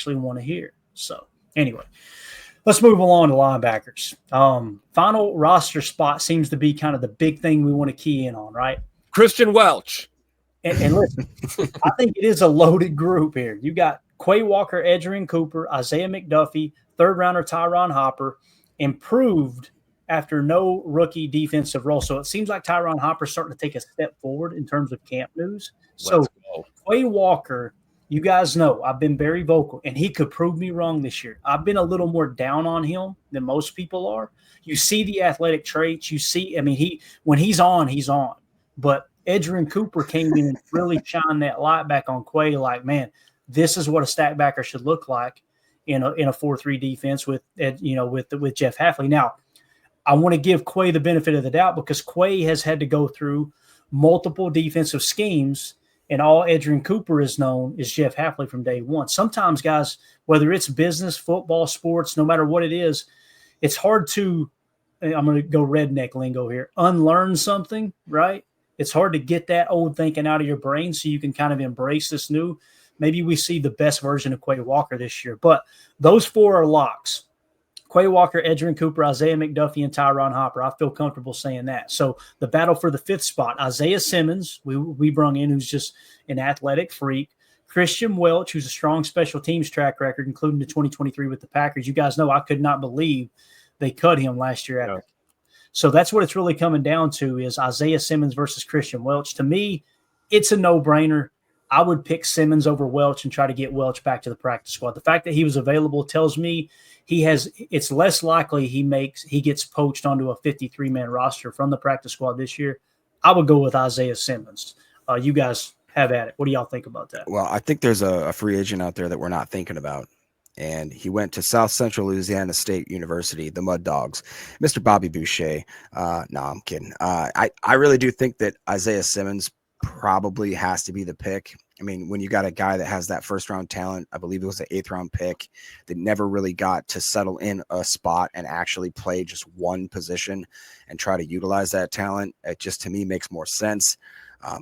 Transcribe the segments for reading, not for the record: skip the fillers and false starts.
actually want to hear. So anyway, let's move along to linebackers. Final roster spot seems to be kind of the big thing we want to key in on, right? Christian Welch. And listen, I think it is a loaded group here. You got Quay Walker, Edgerrin Cooper, Isaiah McDuffie, third rounder Tyron Hopper, improved after no rookie defensive role. So it seems like Tyron Hopper's starting to take a step forward in terms of camp news. So Quay Walker, you guys know I've been very vocal, and he could prove me wrong this year. I've been a little more down on him than most people are. You see the athletic traits. You see, I mean, when he's on, he's on. But Edgerrin Cooper came in and really shined that light back on Quay. Like, man, this is what a stack backer should look like in a 4-3 defense with Jeff Hafley. Now, I want to give Quay the benefit of the doubt because Quay has had to go through multiple defensive schemes, and all Edgerrin Cooper is known is Jeff Hafley from day one. Sometimes, guys, whether it's business, football, sports, no matter what it is, it's hard to, I'm going to go redneck lingo here, unlearn something, right? It's hard to get that old thinking out of your brain so you can kind of embrace this new. Maybe we see the best version of Quay Walker this year. But those four are locks. Quay Walker, Edgerrin Cooper, Isaiah McDuffie, and Tyron Hopper. I feel comfortable saying that. So the battle for the fifth spot, Isaiah Simmons, we brung in, who's just an athletic freak. Christian Welch, who's a strong special teams track record, including the 2023 with the Packers. You guys know I could not believe they cut him last year. Yeah. So that's what it's really coming down to is Isaiah Simmons versus Christian Welch. To me, it's a no-brainer. I would pick Simmons over Welch and try to get Welch back to the practice squad. The fact that he was available tells me it's less likely he gets poached onto a 53-man roster from the practice squad this year. I would go with Isaiah Simmons. You guys have at it. What do y'all think about that? Well, I think there's a free agent out there that we're not thinking about. And he went to South Central Louisiana State University, the Mud Dogs, Mr. Bobby Boucher. No, I'm kidding. I really do think that Isaiah Simmons probably has to be the pick. I mean, when you got a guy that has that first-round talent, I believe it was an 8th-round pick, that never really got to settle in a spot and actually play just one position and try to utilize that talent, it just, to me, makes more sense.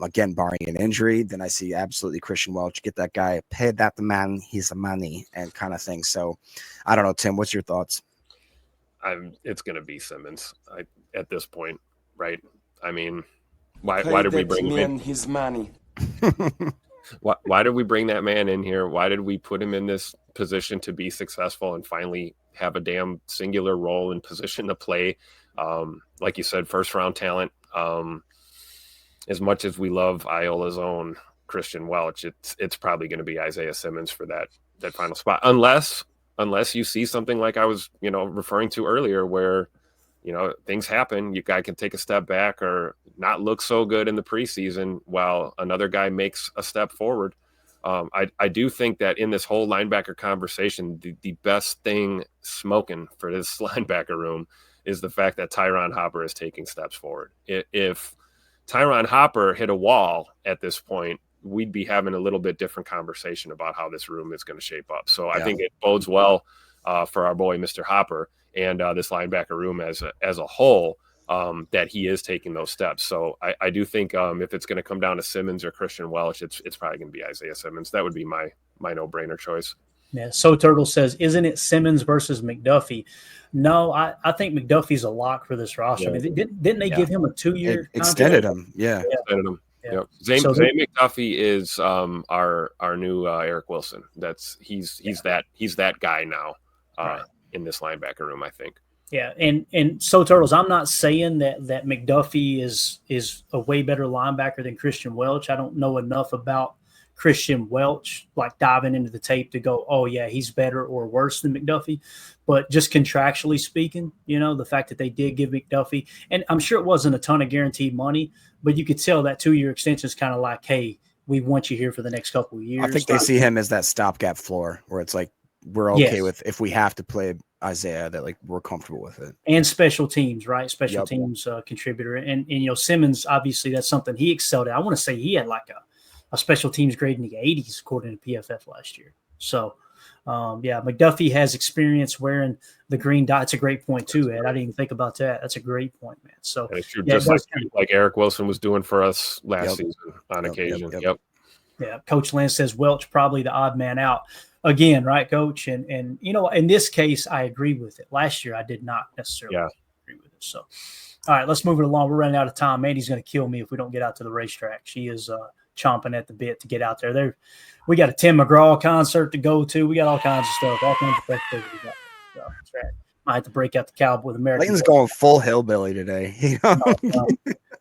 Again, barring an injury, then I see absolutely Christian Welch. Get that guy, pay that the man, he's the money, and kind of thing. So, I don't know, Tim, what's your thoughts? It's going to be Simmons at this point, right? I mean, why did we bring him in? His money. Why did we bring that man in here? Why did we put him in this position to be successful and finally have a damn singular role and position to play? Like you said, first-round talent. As much as we love Iola's own Christian Welch, it's probably going to be Isaiah Simmons for that final spot, unless you see something like I was referring to earlier, where things happen. You guy can take a step back or not look so good in the preseason while another guy makes a step forward. I do think that in this whole linebacker conversation, the best thing smoking for this linebacker room is the fact that Tyron Hopper is taking steps forward. If Tyron Hopper hit a wall at this point, we'd be having a little bit different conversation about how this room is going to shape up. So I think it bodes well for our boy, Mr. Hopper, and this linebacker room as a whole, that he is taking those steps. So I do think if it's going to come down to Simmons or Christian Welch, it's probably going to be Isaiah Simmons. That would be my no-brainer choice. Yeah, So Turtle says, isn't it Simmons versus McDuffie? No, I think McDuffie's a lock for this roster. Yeah. I mean, didn't they give him a 2-year extended him? Yeah. Extended him. Yeah. Yep. Zane McDuffie is our new Eric Wilson. He's that guy now in this linebacker room, I think. Yeah, and So Turtles, I'm not saying that McDuffie is a way better linebacker than Christian Welch. I don't know enough about Christian Welch, like diving into the tape to go, oh yeah, he's better or worse than McDuffie. But just contractually speaking, the fact that they did give McDuffie, and I'm sure it wasn't a ton of guaranteed money, but you could tell that 2-year extension is kind of like, hey, we want you here for the next couple of years. I think they see him as that stopgap floor where it's like, we're okay with, if we have to play Isaiah, that like we're comfortable with it. And special teams, right? Special teams contributor. And Simmons, obviously that's something he excelled at. I want to say he had like a special teams grade in the 80s according to PFF last year. So McDuffie has experience wearing the green dot. It's a great point too, Ed. I didn't even think about that. That's a great point, man. So it's true, just like Eric Wilson was doing for us last season on occasion. Yep. Yeah, Coach Lance says Welch probably the odd man out. again, right, Coach? And you know, in this case, I agree with it. Last year, I did not necessarily agree with it. So, all right, let's move it along. We're running out of time. Mandy's going to kill me if we don't get out to the racetrack. She is chomping at the bit to get out there. We got a Tim McGraw concert to go to. We got all kinds of stuff, all kinds of festivities. So that's right. I have to break out the cowboy with American. Layton's going full hillbilly today. You know?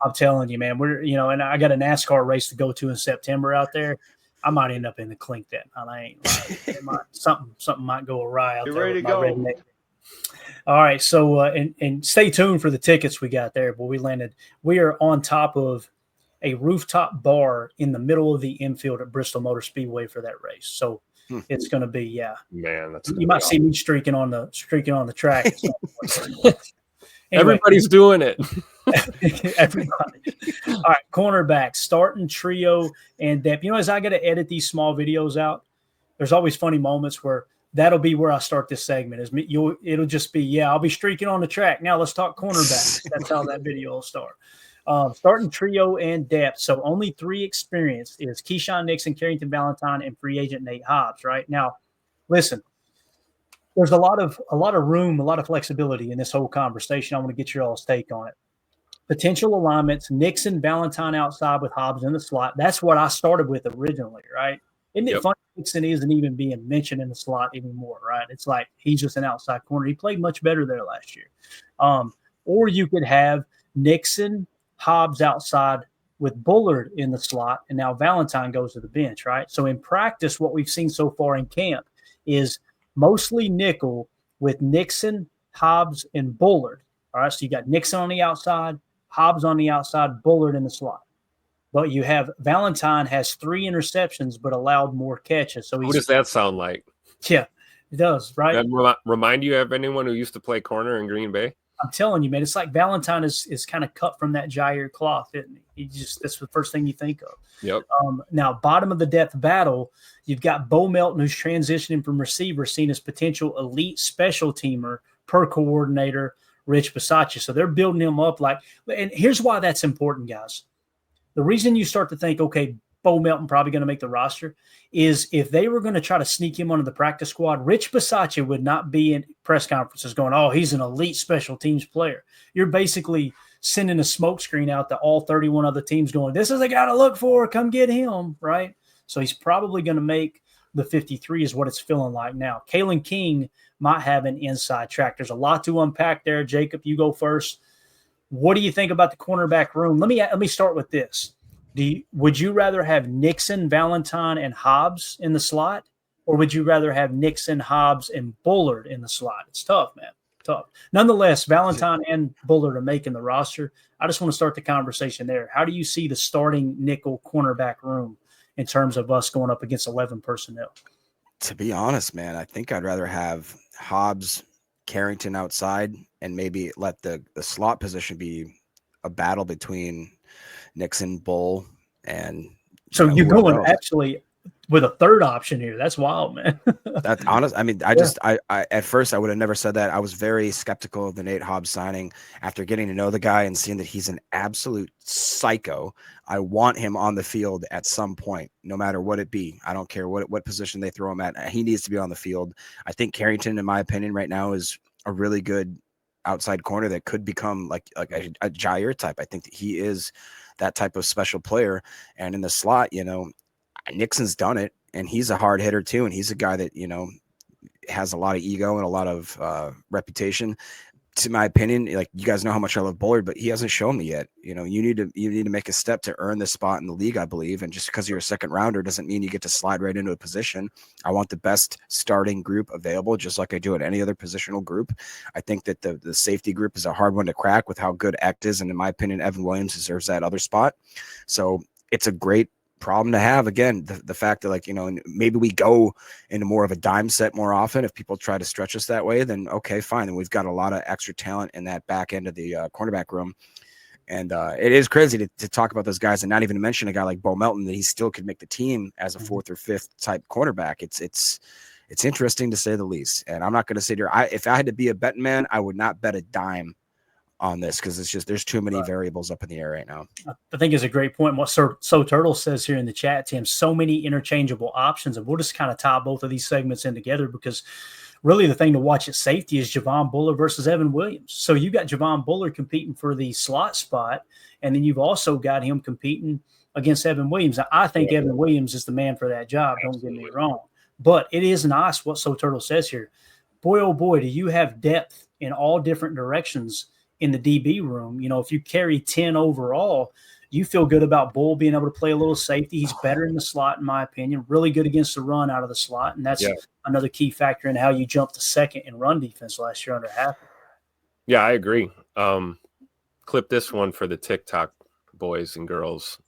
I'm telling you, man. And I got a NASCAR race to go to in September out there. I might end up in the clink that night. I ain't lying. Something might go awry out there. Ready to go. Redneck. All right, so and stay tuned for the tickets we got there. But we are on top of a rooftop bar in the middle of the infield at Bristol Motor Speedway for that race. So it's going to be, man. You might see me streaking on the track. Anyway, everybody's doing it. Everybody. All right, cornerback, starting trio and depth. You know, as I got to edit these small videos out, there's always funny moments where that'll be where I start this segment. It'll just be, I'll be streaking on the track. Now let's talk cornerback. That's how that video will start. Starting trio and depth. So only 3 experience is Keyshawn Nixon, Carrington Valentine, and free agent Nate Hobbs. Right now, listen. There's a lot of room, a lot of flexibility in this whole conversation. I want to get your all's take on it. Potential alignments: Nixon, Valentine outside with Hobbs in the slot. That's what I started with originally, right? Isn't it funny Nixon isn't even being mentioned in the slot anymore, right? It's like he's just an outside corner. He played much better there last year. Or you could have Nixon, Hobbs outside with Bullard in the slot, and now Valentine goes to the bench, right? So in practice, what we've seen so far in camp is mostly nickel with Nixon, Hobbs, and Bullard. All right, so you got Nixon on the outside, Hobbs on the outside, Bullard in the slot. But you have Valentine has 3 interceptions but allowed more catches. So what does that sound like? Yeah, it does, right? That remind you of anyone who used to play corner in Green Bay? I'm telling you, man, it's like Valentine is kind of cut from that Jair cloth, isn't he? That's the first thing you think of. Yep. Now, bottom of the depth battle, you've got Bo Melton, who's transitioning from receiver, seen as potential elite special teamer per coordinator, Rich Bisaccia. So they're building him up and here's why that's important, guys. The reason you start to think, okay, Bo Melton probably going to make the roster is if they were going to try to sneak him onto the practice squad, Rich Bisaccia would not be in press conferences going, oh, he's an elite special teams player. You're basically sending a smoke screen out to all 31 other teams going, this is a guy to look for. Come get him, right? So he's probably going to make the 53 is what it's feeling like now. Kalen King might have an inside track. There's a lot to unpack there. Jacob, you go first. What do you think about the cornerback room? Let me start with this. Would you rather have Nixon, Valentine, and Hobbs in the slot, or would you rather have Nixon, Hobbs, and Bullard in the slot? It's tough, man. Tough. Nonetheless, Valentine and Bullard are making the roster. I just want to start the conversation there. How do you see the starting nickel cornerback room in terms of us going up against 11 personnel? To be honest, man, I think I'd rather have Hobbs, Carrington outside, and maybe let the slot position be a battle between Nixon, Bull, and so you're going actually with a third option here. That's wild, man. That's honest. I mean, I at first I would have never said that. I was very skeptical of the Nate Hobbs signing after getting to know the guy and seeing that he's an absolute psycho. I want him on the field at some point, no matter what it be. I don't care what position they throw him at. He needs to be on the field. I think Carrington, in my opinion, right now is a really good outside corner that could become like a Jair type. I think that he is that type of special player. And in the slot, Nixon's done it, and he's a hard hitter too. And he's a guy that, has a lot of ego and a lot of reputation. To my opinion, like, you guys know how much I love Bullard, but he hasn't shown me yet. You need to make a step to earn this spot in the league, I believe. And just because you're a second rounder doesn't mean you get to slide right into a position. I want the best starting group available, just like I do at any other positional group. I think that the safety group is a hard one to crack with how good Echt is. And in my opinion, Evan Williams deserves that other spot. So it's a great problem to have. Again, the fact that maybe we go into more of a dime set more often. If people try to stretch us that way, then okay, fine. Then we've got a lot of extra talent in that back end of the cornerback room. And it is crazy to talk about those guys and not even to mention a guy like Bo Melton, that he still could make the team as a 4th or 5th type cornerback. It's interesting to say the least. And I'm not going to sit here. If I had to be a betting man, I would not bet a dime on this because it's just there's too many variables up in the air right now. I think is a great point. What So Turtle says here in the chat, Tim, so many interchangeable options, and we'll just kind of tie both of these segments in together because really the thing to watch at safety is Javon Bullard versus Evan Williams. So you got Javon Bullard competing for the slot spot, and then you've also got him competing against Evan Williams. Now, I think Evan Williams is the man for that job. Don't get me wrong. But it is nice what So Turtle says here. Boy, oh boy, do you have depth in all different directions in the DB room. You know, if you carry 10 overall, you feel good about Bull being able to play a little safety. He's better in the slot, in my opinion, really good against the run out of the slot. And that's another key factor in how you jumped to second in run defense last year under Happy. Yeah, I agree. Clip this one for the TikTok boys and girls.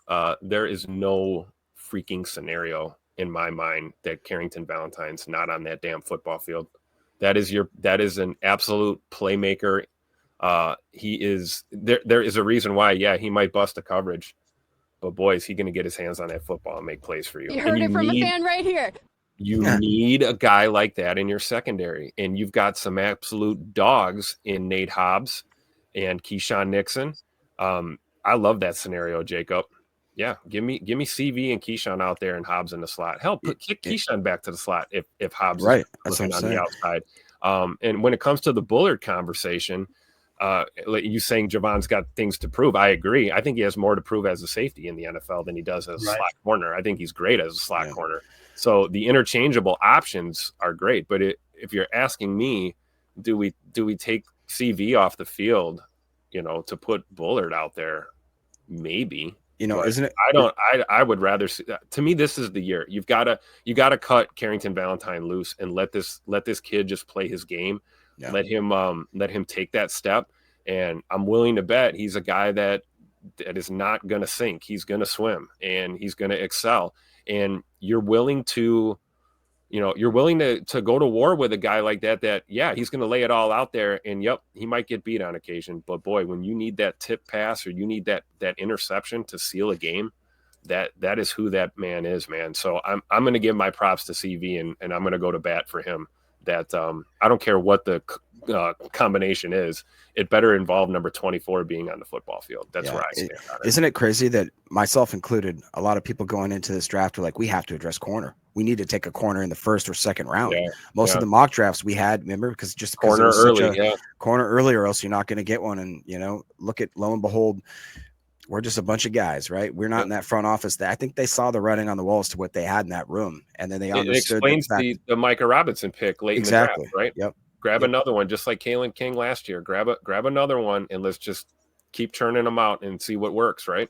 There is no freaking scenario in my mind that Carrington Valentine's not on that damn football field. That is an absolute playmaker. He is there is a reason why, he might bust a coverage, but boy, is he going to get his hands on that football and make plays for you. You heard it from a fan right here. You need a guy like that in your secondary, and you've got some absolute dogs in Nate Hobbs and Keyshawn Nixon. I love that scenario, Jacob. Yeah, give me CV and Keyshawn out there and Hobbs in the slot. Hell, kick Keyshawn back to the slot if Hobbs is looking on the outside. And when it comes to the Bullard conversation, you saying Javon's got things to prove. I agree. I think he has more to prove as a safety in the NFL than he does as a slot corner. I think he's great as a slot corner. So the interchangeable options are great. But if you're asking me, do we take CV off the field, to put Bullard out there? Maybe. Isn't it? I would rather see that. To me, this is the year. You got to cut Carrington Valentine loose and let this kid just play his game. Yeah. Let him take that step. And I'm willing to bet he's a guy that is not going to sink. He's going to swim and he's going to excel. And you're willing to go to war with a guy like that, he's going to lay it all out there, and he might get beat on occasion. But boy, when you need that tip pass or you need that interception to seal a game, that is who that man is, man. So I'm going to give my props to CV and I'm going to go to bat for him. That I don't care what the combination is, it better involve number 24 being on the football field. That's where I stand on it. Isn't it crazy that, myself included, a lot of people going into this draft are like, we have to address corner. We need to take a corner in the first or second round. Most of the mock drafts we had, remember, because corner early, corner early, or else you're not going to get one. And look at, lo and behold, we're just a bunch of guys, right? We're not in that front office. I think they saw the writing on the walls to what they had in that room, and then they understood. It explains the Micah Robinson pick late in the draft, right? Yep. Grab another one, just like Kalen King last year. Grab another one, and let's just keep churning them out and see what works, right?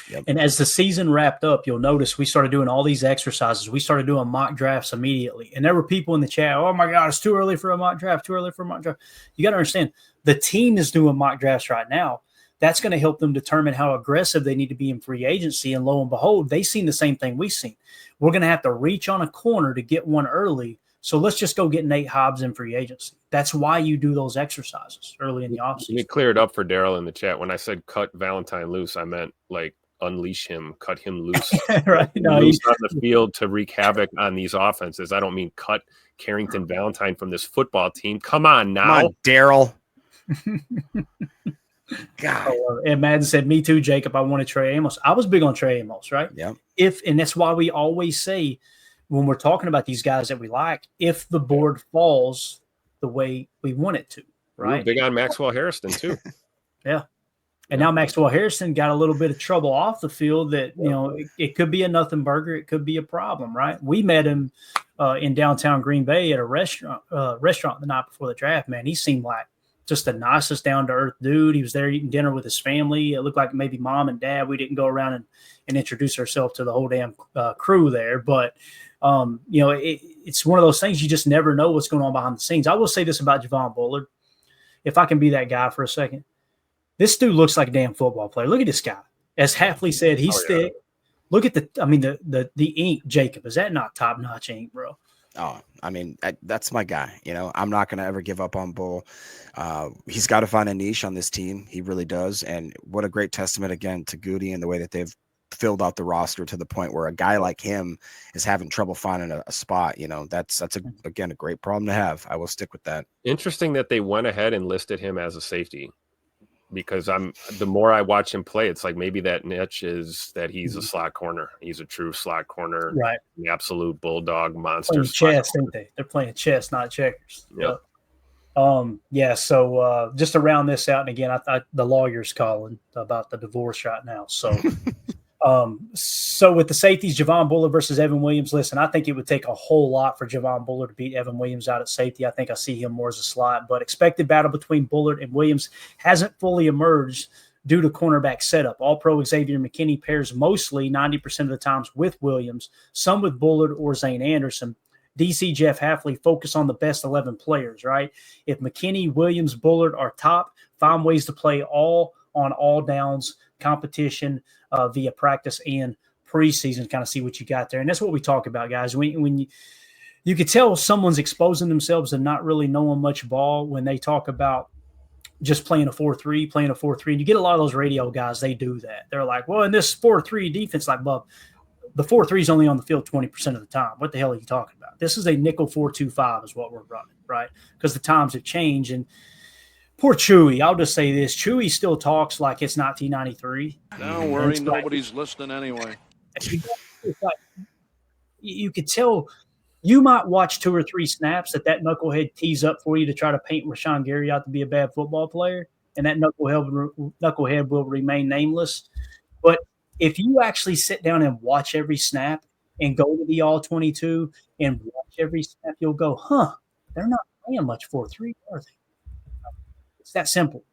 Yep. And as the season wrapped up, you'll notice we started doing all these exercises. We started doing mock drafts immediately. And there were people in the chat, oh, my God, it's too early for a mock draft, You got to understand, the team is doing mock drafts right now. That's going to help them determine how aggressive they need to be in free agency. And lo and behold, they've seen the same thing we've seen. We're going to have to reach on a corner to get one early. So let's just go get Nate Hobbs in free agency. That's why you do those exercises early in the offseason. Let me clear it up for Daryl in the chat. When I said cut Valentine loose, I meant like unleash him, cut him loose. Right. No, loose on the field to wreak havoc on these offenses. I don't mean cut Carrington Valentine from this football team. Come on now. Come on, Daryl. God. And Madden said, me too, Jacob. I wanted Trey Amos. I was big on Trey Amos, right? Yeah. And that's why we always say when we're talking about these guys that we like, if the board falls the way we want it to, right? We're big on Maxwell Harrison too. Yeah. And now Maxwell Harrison got a little bit of trouble off the field that, it could be a nothing burger. It could be a problem, right? We met him in downtown Green Bay at a restaurant the night before the draft, man. He seemed like just the nicest down-to-earth dude. He was there eating dinner with his family. It looked like maybe mom and dad. We didn't go around and introduce ourselves to the whole damn crew there. But, it's one of those things you just never know what's going on behind the scenes. I will say this about Javon Bullard, if I can be that guy for a second. This dude looks like a damn football player. Look at this guy. As Hafley said, he's thick. Look at the ink, Jacob. Is that not top-notch ink, bro? Oh, that's my guy. I'm not going to ever give up on Bull. He's got to find a niche on this team. He really does. And what a great testament, again, to Goody and the way that they've filled out the roster to the point where a guy like him is having trouble finding a spot. That's again, a great problem to have. I will stick with that. Interesting that they went ahead and listed him as a safety. because the more I watch him play, it's like maybe that niche is that he's a slot corner. He's a true slot corner, right? The absolute bulldog monster. Playing chess, ain't they? They're playing chess, not checkers. Yep. Yeah. So just to round this out, and again, the lawyer's calling about the divorce right now. So, so with the safeties, Javon Bullard versus Evan Williams. Listen, I think it would take a whole lot for Javon Bullard to beat Evan Williams out at safety. I think I see him more as a slot, but expected battle between Bullard and Williams hasn't fully emerged due to cornerback setup. All-Pro Xavier McKinney pairs mostly 90% of the times with Williams, some with Bullard or Zane Anderson. DC Jeff Hafley focus on the best 11 players, right? If McKinney, Williams, Bullard are top, find ways to play all on all downs competition via practice and preseason, kind of see what you got there. And that's what we talk about, guys. When you could tell someone's exposing themselves and not really knowing much ball when they talk about just playing a 4-3, and you get a lot of those radio guys, they do that. They're like, well, in this 4-3 defense, like, Bub, the 4-3 is only on the field 20% of the time. What the hell are you talking about? This is a nickel 4-2-5 is what we're running, right? Because the times have changed. And poor Chewy, I'll just say this. Chewy still talks like it's 1993. Don't worry, nobody's listening anyway. It's like, you could tell you might watch 2 or 3 snaps that knucklehead tees up for you to try to paint Rashawn Gary out to be a bad football player, and that knucklehead will remain nameless. But if you actually sit down and watch every snap and go to the all-22 and watch every snap, you'll go, they're not playing much 4-3, are they? It's that simple.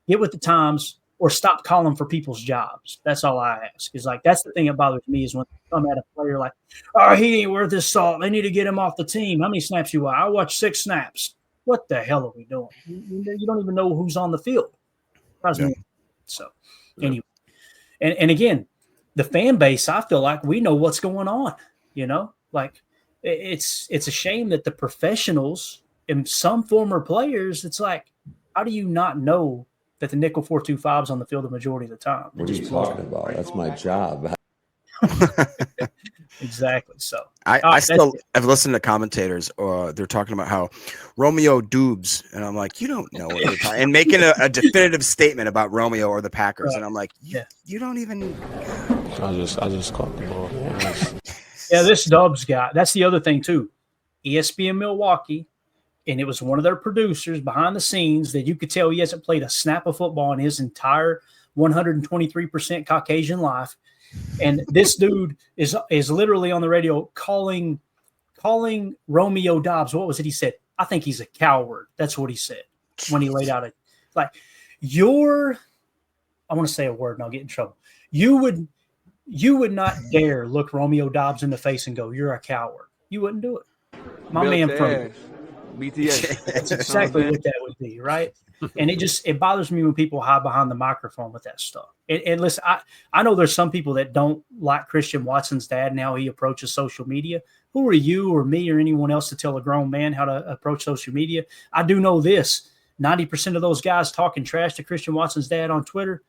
Get with the times or stop calling for people's jobs. That's all I ask. Is like, that's the thing that bothers me is when they come at a player like, oh, he ain't worth his salt. They need to get him off the team. How many snaps you want? I watched 6 snaps. What the hell are we doing? You don't even know who's on the field. Yeah. So, anyway. And again, the fan base, I feel like we know what's going on, like it's a shame that the professionals and some former players, it's like, how do you not know that the nickel 4-2-5 is on the field the majority of the time? What are you talking about? That's my job. Exactly. So I've listened to commentators, they're talking about how Romeo Dubes, and I'm like, you don't know what you're talking, and making a definitive statement about Romeo or the Packers, right. And I'm like, you don't even. I just caught the ball. Yeah, this Dubs guy. That's the other thing too. ESPN Milwaukee, and it was one of their producers behind the scenes that you could tell he hasn't played a snap of football in his entire 123% Caucasian life. And this dude is literally on the radio calling Romeo Dobbs. What was it he said? I think he's a coward. That's what he said when he laid out I want to say a word and I'll get in trouble. You would not dare look Romeo Dobbs in the face and go, you're a coward. You wouldn't do it. My man from BTA. That's exactly what that would be, right? And it bothers me when people hide behind the microphone with that stuff. And listen, I know there's some people that don't like Christian Watson's dad and how he approaches social media. Who are you or me or anyone else to tell a grown man how to approach social media? I do know this. 90% of those guys talking trash to Christian Watson's dad on Twitter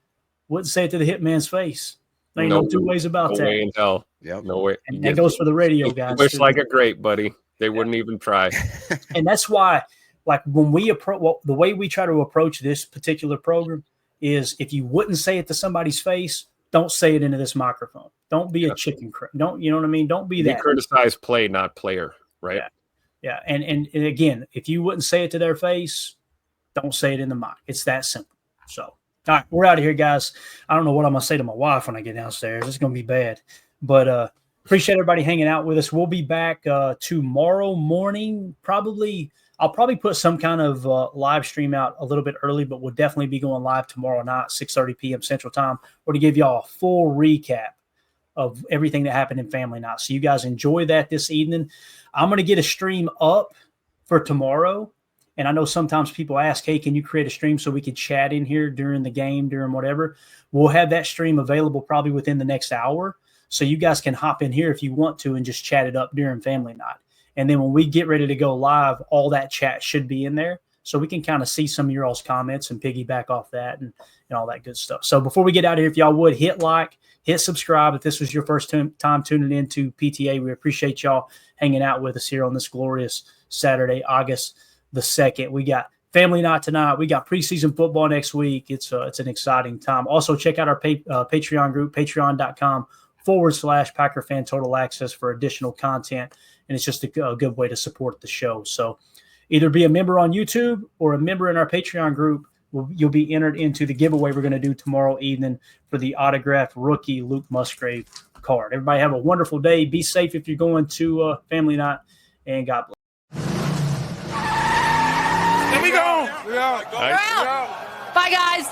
wouldn't say it to the hitman's face. There ain't no 2 ways about that. No way in hell. Yep. No way. And that goes for the radio guys. Wish like a grape, buddy. They wouldn't even try. And that's why, like, when we the way we try to approach this particular program is if you wouldn't say it to somebody's face, don't say it into this microphone. Don't be a chicken crap. Don't, you know what I mean? Don't be that. Criticize play, not player, right? Yeah. And again, if you wouldn't say it to their face, don't say it in the mic. It's that simple. So, all right, we're out of here, guys. I don't know what I'm going to say to my wife when I get downstairs. It's going to be bad. But appreciate everybody hanging out with us. We'll be back tomorrow morning. I'll probably put some kind of live stream out a little bit early, but we'll definitely be going live tomorrow night, 6:30 p.m. Central Time. We're going to give y'all a full recap of everything that happened in Family Night. So you guys enjoy that this evening. I'm going to get a stream up for tomorrow. And I know sometimes people ask, hey, can you create a stream so we can chat in here during the game, during whatever? We'll have that stream available probably within the next hour. So you guys can hop in here if you want to and just chat it up during Family Night. And then when we get ready to go live, all that chat should be in there. So we can kind of see some of your all's comments and piggyback off that and all that good stuff. So before we get out of here, if y'all would hit like, hit subscribe. If this was your first time tuning into PTA, we appreciate y'all hanging out with us here on this glorious Saturday, August the 2nd. We got family night tonight. We got preseason football next week. It's an exciting time. Also, check out our Patreon group, patreon.com/Packer Fan Total Access for additional content. And it's just a good way to support the show. So either be a member on YouTube or a member in our Patreon group. You'll be entered into the giveaway we're going to do tomorrow evening for the autographed rookie Luke Musgrave card. Everybody have a wonderful day. Be safe if you're going to family night, and God bless. Here we go. We're out. Bye, guys.